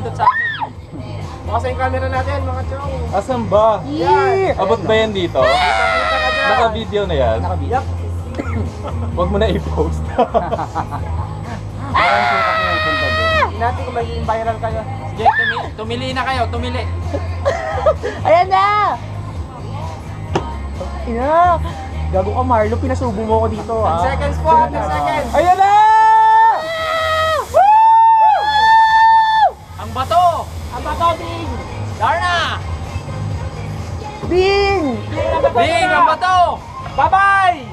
nagpapindot sa akin. Baka yung camera natin, mga chong. Asan ba? Yan. Abot ba yan dito? Kita ka dyan. Naka-video na yan? Yup. Huwag mo na i-post. Hindi natin kung magiging viral kayo. Sige, tumili na kayo, tumili. Ayan na! Ina! Gago ka, Marlo. Pinasubo mo ko dito, 10 seconds po, 10 seconds. Ayan na! Ang bato! Ang bato, Bing! Darna! Bing! Bing, ang bato! Bye-bye!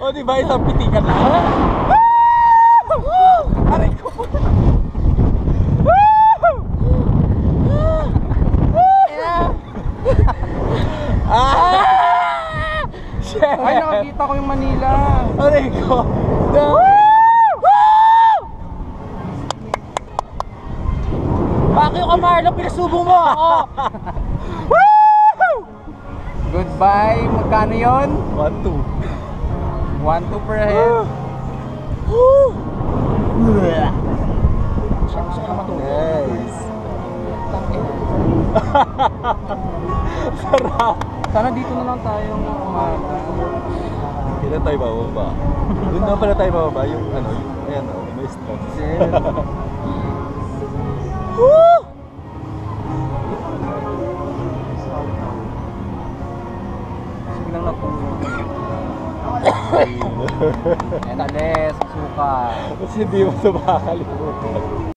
O diba, isang pitikan na? Aray ko po. Shit! Ay, nakakita ko yung Manila. Aray ko. Bakit ka, Marlo? Pinasubo mo ako. Goodbye. Magkano yun? 1-2. 1-2 per head. Nice. Sarap. Sana dito na lang tayo umaga. Kailan tayo bababa? Doon na pala tayo bababa. Yung ano, yung, ayan o, may steps. Sige lang lang kung Etales, suka. Kasi hindi mo ito makakalimutan.